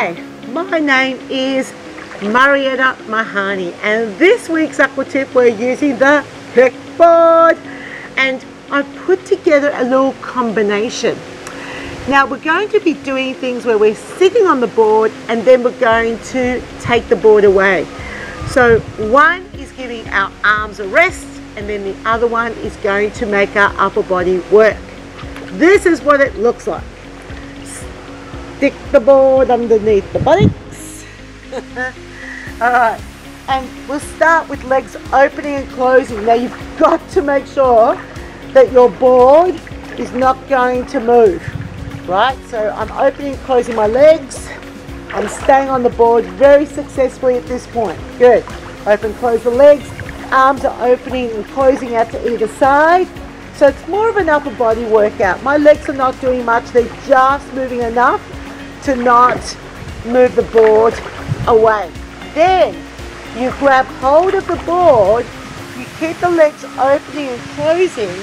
Hi, my name is Marietta Mahani, and this week's Aqua tip we're using the hook board, and I've put together a little combination. Now we're going to be doing things where we're sitting on the board and then we're going to take the board away. So one is giving our arms a rest, and then the other one is going to make our upper body work. This is what it looks like. Stick the board underneath the buttocks. Alright, and we'll start with legs opening and closing. Now you've got to make sure that your board is not going to move. Right, so I'm opening and closing my legs. I'm staying on the board very successfully at this point. Good. Open, close the legs. Arms are opening and closing out to either side. So it's more of an upper body workout. My legs are not doing much. They're just moving enough to not move the board away. Then you grab hold of the board. You keep the legs opening and closing.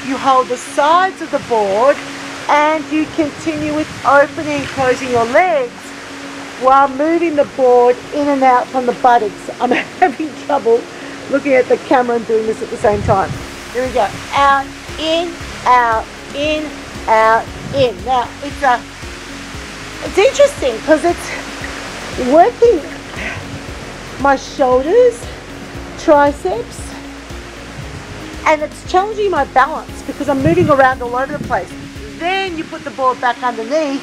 You hold the sides of the board, and you continue with opening and closing your legs while moving the board in and out from the buttocks. I'm having trouble looking at the camera and doing this at the same time. Here we go. Out, in, out, in, out, in. Now, it's interesting because it's working my shoulders, triceps, and it's challenging my balance because I'm moving around all over the place. Then you put the board back underneath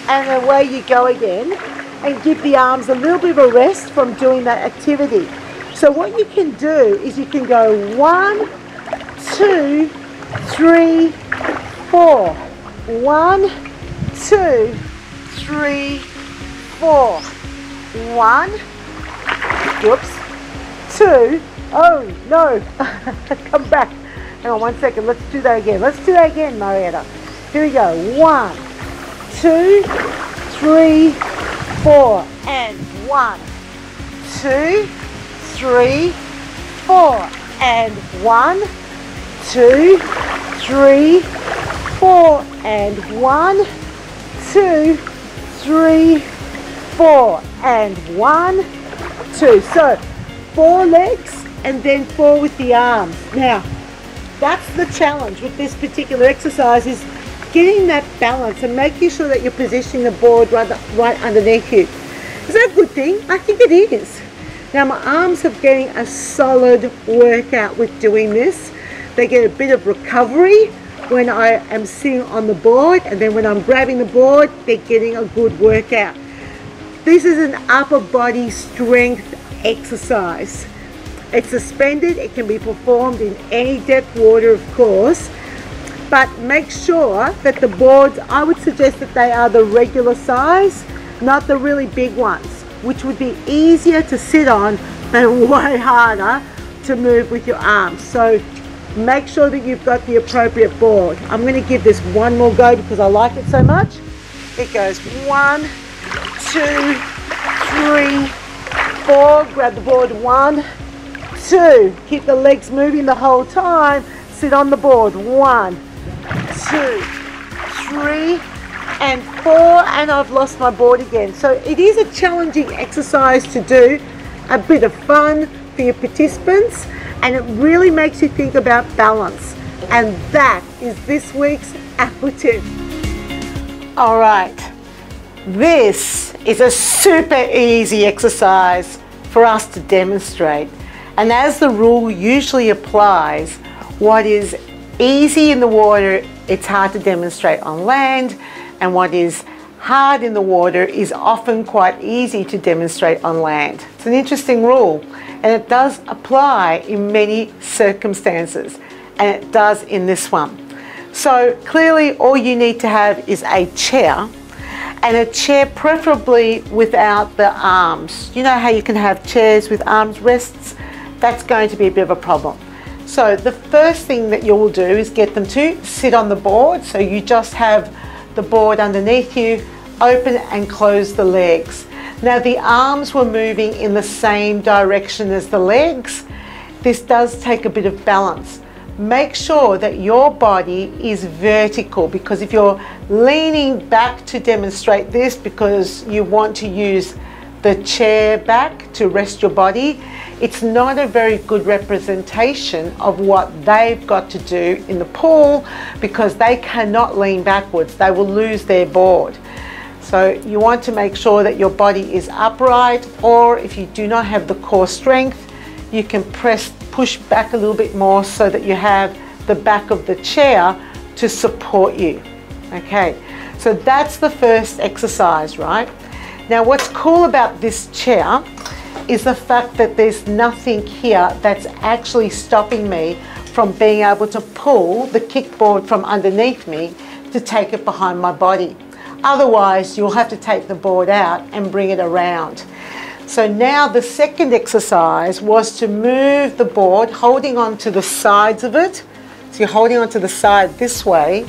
and away you go again, and give the arms a little bit of a rest from doing that activity. So what you can do is you can go 1, 2, 3, 4. 1, 2, 3, 4. 1, whoops, 2, oh no, come back. Hang on 1 second, let's do that again. Let's do that again, Marietta. Here we go. 1, 2, 3, 4, and 1, 2, 3, 4, and 1, 2, 3, 4, and 1, 2, 3, 4, and 1, 2. So 4 legs and then 4 with the arms. Now that's the challenge with this particular exercise, is getting that balance and making sure that you're positioning the board right underneath you. Is that a good thing? I think it is. Now my arms are getting a solid workout with doing this. They get a bit of recovery when I am sitting on the board, and then when I'm grabbing the board, they're getting a good workout. This is an upper body strength exercise. It's suspended. It can be performed in any depth water, of course, but make sure that the boards, I would suggest that they are the regular size, not the really big ones, which would be easier to sit on but way harder to move with your arms. So make sure that you've got the appropriate board. I'm going to give this one more go because I like it so much. It goes 1, 2, 3, 4. Grab the board. 1, 2. Keep the legs moving the whole time. Sit on the board. 1, 2, 3, and 4, and I've lost my board again. So it is a challenging exercise to do, a bit of fun for your participants, and it really makes you think about balance. And that is this week's Aqua tip. All right, this is a super easy exercise for us to demonstrate. And as the rule usually applies, what is easy in the water, it's hard to demonstrate on land, and what is hard in the water is often quite easy to demonstrate on land. It's an interesting rule, and it does apply in many circumstances, and it does in this one. So clearly all you need to have is a chair, and a chair preferably without the arms. You know how you can have chairs with arms rests? That's going to be a bit of a problem. So the first thing that you will do is get them to sit on the board. So you just have the board underneath you, open and close the legs. Now the arms were moving in the same direction as the legs. This does take a bit of balance, make sure that your body is vertical, because if you're leaning back to demonstrate this because you want to use the chair back to rest your body, it's not a very good representation of what they've got to do in the pool, because they cannot lean backwards. They will lose their board. So you want to make sure that your body is upright, or if you do not have the core strength, you can push back a little bit more so that you have the back of the chair to support you. Okay, so that's the first exercise, right? Now what's cool about this chair is the fact that there's nothing here that's actually stopping me from being able to pull the kickboard from underneath me to take it behind my body. Otherwise, you'll have to take the board out and bring it around. So now the second exercise was to move the board, holding on to the sides of it. So you're holding on to the side this way,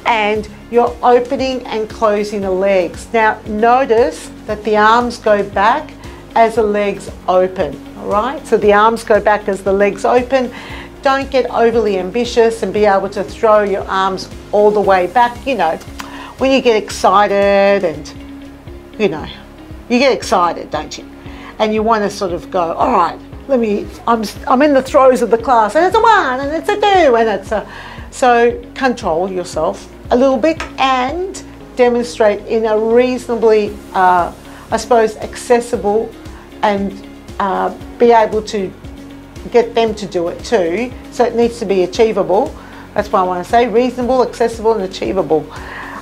and you're opening and closing the legs. Now notice that the arms go back as the legs open, all right? So the arms go back as the legs open. Don't get overly ambitious and be able to throw your arms all the way back. You know, when you get excited and, you know, you get excited, don't you? And you want to sort of go, all right, I'm in the throes of the class, and it's a 1, and it's a 2, and it's a... So control yourself a little bit and demonstrate in a reasonably, I suppose, accessible, and be able to get them to do it too. So it needs to be achievable. That's why I want to say reasonable, accessible, and achievable.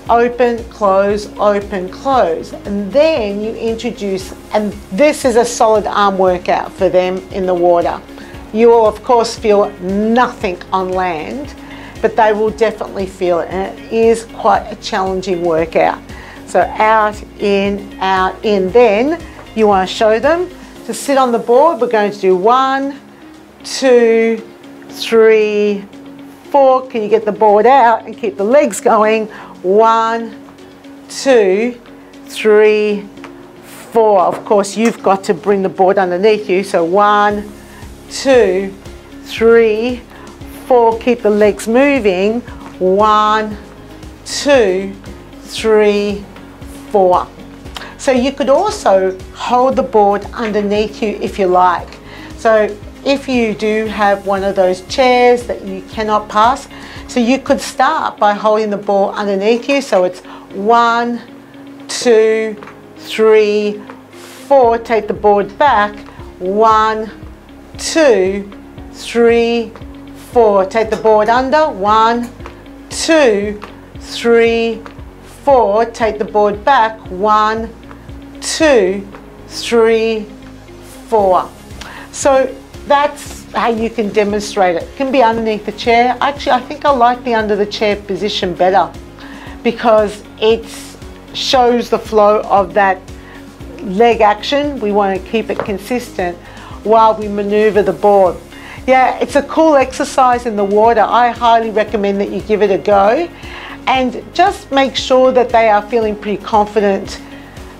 Open, close, and then you introduce, and this is a solid arm workout for them in the water. You will of course feel nothing on land, but they will definitely feel it, and it is quite a challenging workout. So out, in, then you want to show them to sit on the board. We're going to do 1, 2, 3, 4. Can you get the board out and keep the legs going? 1, 2, 3, 4. Of course, you've got to bring the board underneath you. So 1, 2, 3, 4. Keep the legs moving. 1, 2, 3, 4. So you could also hold the board underneath you if you like. So if you do have one of those chairs that you cannot pass, so you could start by holding the ball underneath you. So it's 1, 2, 3, 4. Take the board back. 1, 2, 3, 4. Take the board under. 1, 2, 3, 4. Take the board back. 1, 2, 3, 4. So that's how you can demonstrate it. It can be underneath the chair. Actually, I think I like the under the chair position better, because it shows the flow of that leg action. We want to keep it consistent while we maneuver the board. Yeah, it's a cool exercise in the water. I highly recommend that you give it a go, and just make sure that they are feeling pretty confident.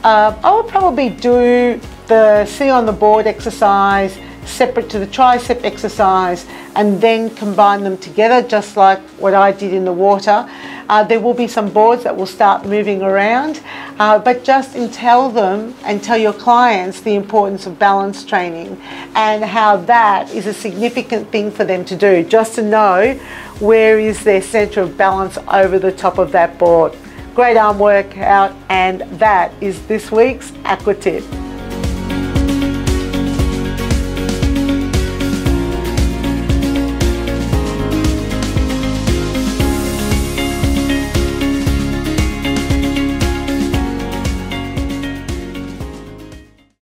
I would probably do the sitting on the board exercise separate to the tricep exercise, and then combine them together, just like what I did in the water. There will be some boards that will start moving around, but just tell them and tell your clients the importance of balance training and how that is a significant thing for them to do, just to know where is their center of balance over the top of that board. Great arm workout, and that is this week's Aqua tip.